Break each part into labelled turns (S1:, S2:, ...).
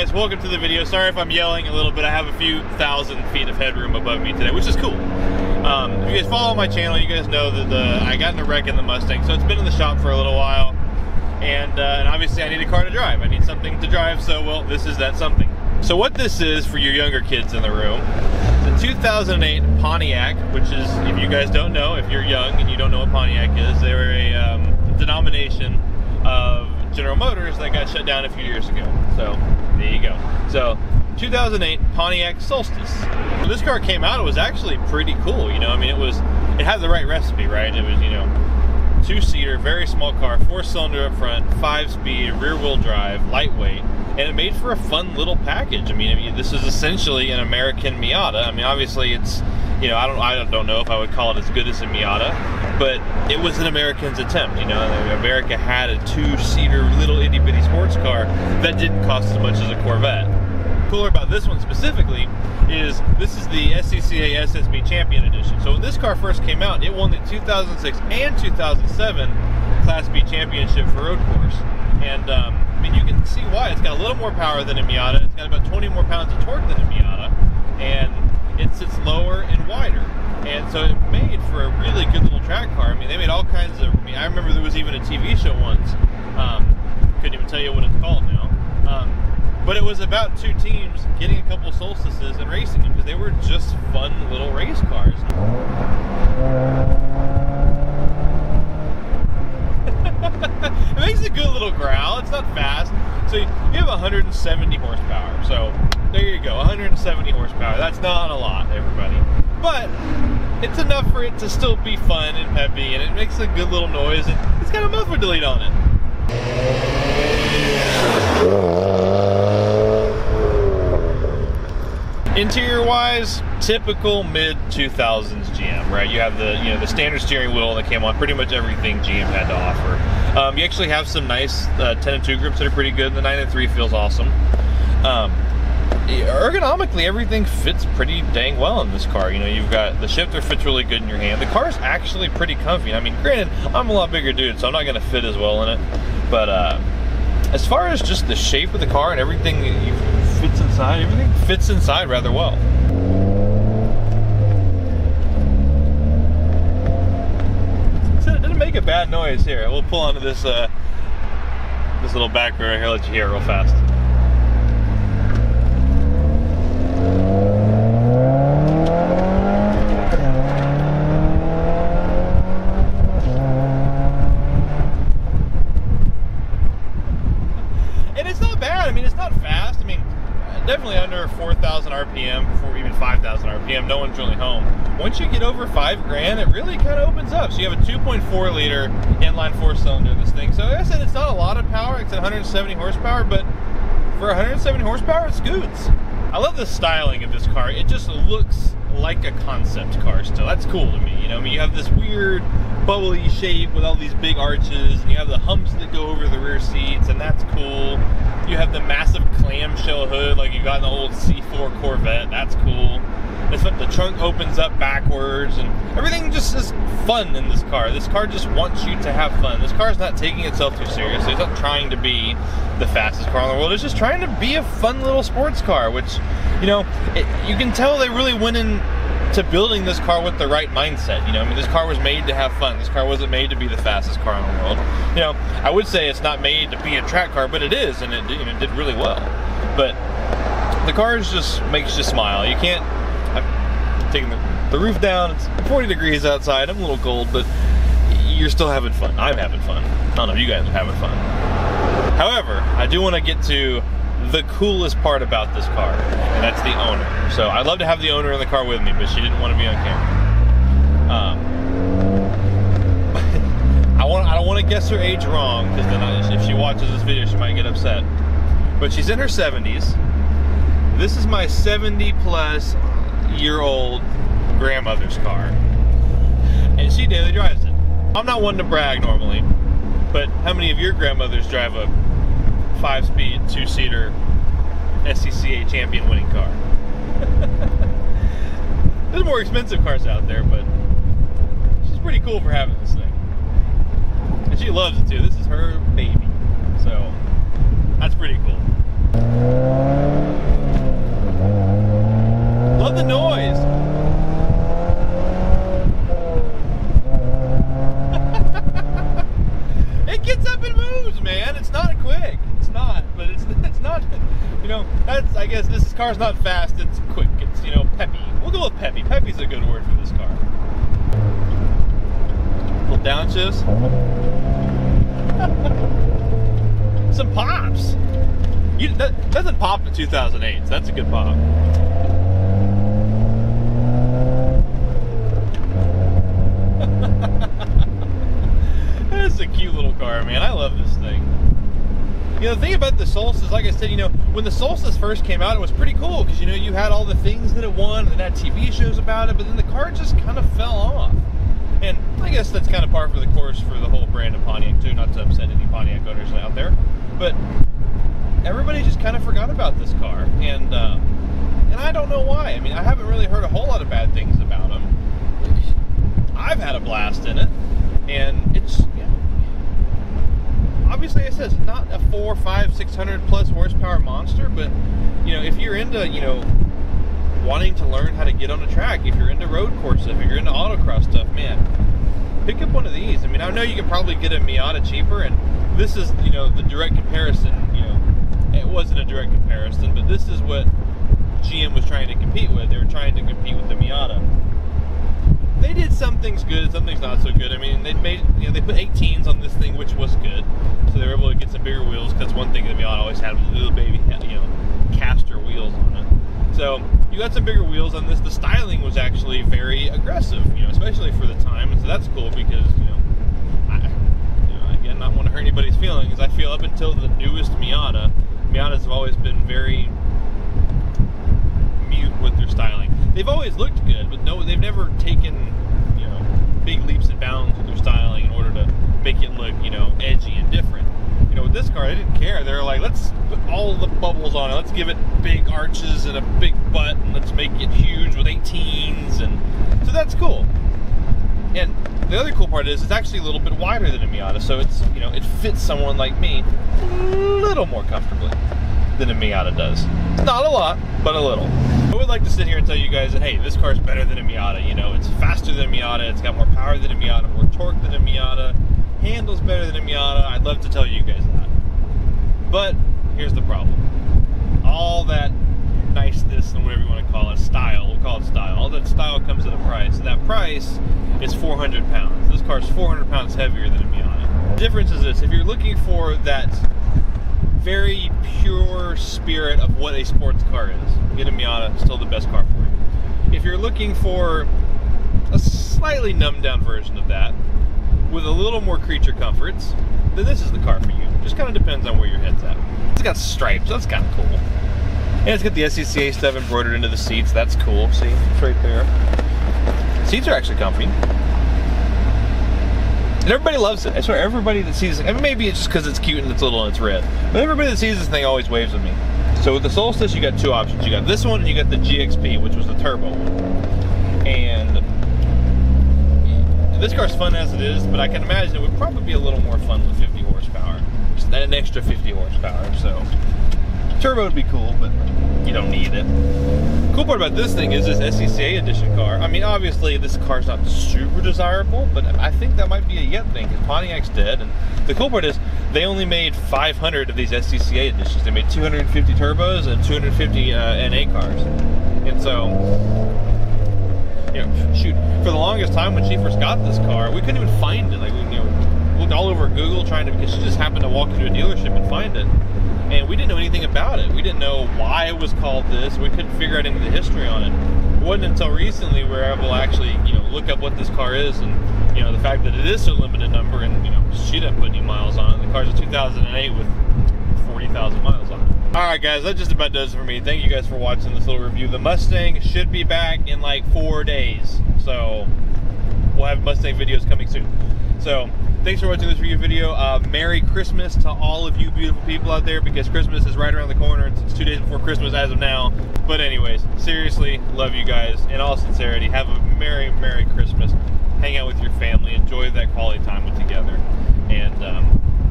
S1: guys, welcome to the video. Sorry if I'm yelling a little bit. I have a few thousand feet of headroom above me today, which is cool. If you guys follow my channel, you guys know that I got in a wreck in the Mustang, so it's been in the shop for a little while. And obviously I need a car to drive. I need something to drive, so well, this is that something. So what this is for your younger kids in the room, the 2008 Pontiac, which is, if you guys don't know, if you're young and you don't know what Pontiac is, they were a denomination of General Motors that got shut down a few years ago. So there you go. So 2008 Pontiac Solstice. When this car came out, it was actually pretty cool. You know, I mean, it had the right recipe, right? It was, you know, two-seater, very small car, 4-cylinder up front, 5-speed, rear-wheel drive, lightweight, and it made for a fun little package. I mean, this is essentially an American Miata. I mean, obviously it's, you know, I don't know if I would call it as good as a Miata, but it was an American's attempt. You know, America had a two-seater little itty-bitty sports car that didn't cost as much as a Corvette. Cooler about this one specifically is this is the Scca SSB Champion Edition. So when this car first came out, it won the 2006 and 2007 Class B Championship for road course. And I mean, you can see why. It's got a little more power than a Miata. It's got about 20 more pounds of torque than a Miata, and it sits lower and wider. And so it made for a really good little track car. I mean, they made all kinds of, I mean, I remember there was even a TV show once. Couldn't even tell you what it's called now. But it was about two teams getting a couple Solstices and racing them because they were just fun little race cars. It makes a good little growl. It's not fast. So you have 170 horsepower. So there you go, 170 horsepower. That's not a lot, everybody. But it's enough for it to still be fun and peppy, and it makes a good little noise. And it's got a muffler delete on it. Interior wise, typical mid 2000s GM, right? You have the standard steering wheel that came on pretty much everything GM had to offer. You actually have some nice 10-2 grips that are pretty good. The 9-3 feels awesome. Ergonomically, everything fits pretty dang well in this car. You know, you've got the shifter fits really good in your hand. The car is actually pretty comfy. I mean, granted, I'm a lot bigger dude, so I'm not going to fit as well in it. But as far as just the shape of the car and everything fits inside, everything fits inside rather well. So it didn't make a bad noise here. We'll pull onto this this little back row right here, let you hear it real fast. Definitely under 4,000 RPM, before even 5,000 RPM, no one's really home. Once you get over $5,000, it really kind of opens up. So you have a 2.4 liter inline 4-cylinder this thing. So like I said, it's not a lot of power. It's at 170 horsepower, but for 170 horsepower, it scoots. I love the styling of this car. It just looks like a concept car still. That's cool to me. You know, I mean, you have this weird bubbly shape with all these big arches, and you have the humps that go over the rear seats, and that's cool. You have the massive clamshell hood like you got in the old C4 Corvette. That's cool. The trunk opens up backwards, and everything just is fun in this car. This car just wants you to have fun. This car is not taking itself too seriously. It's not trying to be the fastest car in the world. It's just trying to be a fun little sports car, which, you know, you can tell they really went into building this car with the right mindset. You know, I mean, this car was made to have fun. This car wasn't made to be the fastest car in the world. You know, I would say it's not made to be a track car, but it is, and it, you know, did really well. But the car just makes you smile. You can't. I'm taking the roof down. It's 40 degrees outside. I'm a little cold, but you're still having fun. I'm having fun. I don't know if you guys are having fun. However, I do want to get to the coolest part about this car, and that's the owner. So I'd love to have the owner in the car with me, but she didn't want to be on camera. I don't want to guess her age wrong, because then if she watches this video, she might get upset. But she's in her 70s. This is my 70-plus year old grandmother's car, and she daily drives it. I'm not one to brag normally, but how many of your grandmothers drive a 5-speed 2-seater Scca Champion winning car? There's more expensive cars out there, but she's pretty cool for having this thing, and she loves it too. This is her baby, so that's pretty cool. Love the noise. It gets up and moves, man. It's not quick. It's not, but it's not, you know, that's, I guess this car's not fast, it's quick. It's, you know, peppy. We'll go with peppy. Peppy's a good word for this car. Little downshifts. Some pops. That doesn't pop in 2008, so that's a good pop. It's a cute little car, man. I love this thing. You know, the thing about the Solstice, like I said, you know, when the Solstice first came out, it was pretty cool because, you know, you had all the things that it won and it had TV shows about it, but then the car just kind of fell off. And I guess that's kind of par for the course for the whole brand of Pontiac, too, not to upset any Pontiac owners out there. But everybody just kind of forgot about this car, and I don't know why. I mean, I haven't really heard a whole lot of bad things about them. I've had a blast in it, and it's, yeah, obviously, it says not a 400, 500, 600 plus horsepower monster, but, you know, if you're into, you know, wanting to learn how to get on a track, if you're into road course stuff, if you're into autocross stuff, man, pick up one of these. I mean, I know you can probably get a Miata cheaper, and this is, you know, the direct comparison. You know, it wasn't a direct comparison, but this is what GM was trying to compete with. They were trying to compete with the Miata. They did some things good, some things not so good. I mean, they made, you know, they put 18s on this thing, which was good. So they were able to get some bigger wheels, because one thing the Miata always had was little baby, you know, caster wheels on it. So you got some bigger wheels on this. The styling was actually very aggressive, you know, especially for the time. And so that's cool because, you know, again, not want to hurt anybody's feelings. I feel up until the newest Miatas have always been very mute with their styling. They've always looked good, but no, they've never taken, you know, big leaps and bounds with their styling in order to make it look, you know, edgy and different. You know, with this car, they didn't care. They were like, let's put all the bubbles on it. Let's give it big arches and a big butt, and let's make it huge with 18s, and so that's cool. And the other cool part is it's actually a little bit wider than a Miata, so it's, you know, it fits someone like me a little more comfortably than a Miata does. Not a lot, but a little. I would like to sit here and tell you guys that, hey, this car is better than a Miata. You know, it's faster than a Miata, it's got more power than a Miata, more torque than a Miata, handles better than a Miata. I'd love to tell you guys that. But here's the problem. All that niceness and whatever you want to call it, style, we'll call it style, all that style comes at a price, and that price is 400 pounds. This car is 400 pounds heavier than a Miata. The difference is this: if you're looking for that very pure spirit of what a sports car is, get a Miata, still the best car for you. If you're looking for a slightly numbed down version of that, with a little more creature comforts, then this is the car for you. Just kind of depends on where your head's at. It's got stripes, that's kind of cool. And it's got the Scca stuff embroidered into the seats, that's cool. See, it's right there. Seats are actually comfy. And everybody loves it. I swear, everybody that sees it, and maybe it's just because it's cute and it's little and it's red, but everybody that sees this thing always waves at me. So with the Solstice, you got two options. You got this one and you got the GXP, which was the turbo one. And this car's fun as it is, but I can imagine it would probably be a little more fun with 50 horsepower. Just an extra 50 horsepower, so. Turbo would be cool, but you don't need it. The cool part about this thing is this Scca edition car. I mean, obviously this car's not super desirable, but I think that might be a yet thing, because Pontiac's dead. And the cool part is they only made 500 of these Scca editions. They made 250 turbos and 250 NA cars. And so, you know, shoot, for the longest time when she first got this car, we couldn't even find it. Like, we, you know, looked all over Google trying to, because she just happened to walk into a dealership and find it. And we didn't know anything about it. We didn't know why it was called this. We couldn't figure out any of the history on it. It wasn't until recently we were able to actually, you know, look up what this car is, and, you know, the fact that it is a limited number, and, you know, she didn't put any miles on it. The car's a 2008 with 40,000 miles on it. All right, guys, that just about does it for me. Thank you guys for watching this little review. The Mustang should be back in like 4 days, so we'll have Mustang videos coming soon. So thanks for watching this review video. Merry Christmas to all of you beautiful people out there, because Christmas is right around the corner. It's 2 days before Christmas as of now. But anyways, seriously, love you guys. In all sincerity, have a Merry, Merry Christmas. Hang out with your family. Enjoy that quality time together. And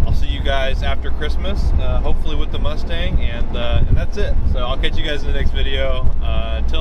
S1: I'll see you guys guys after Christmas, hopefully with the Mustang, and that's it. So I'll catch you guys in the next video. Until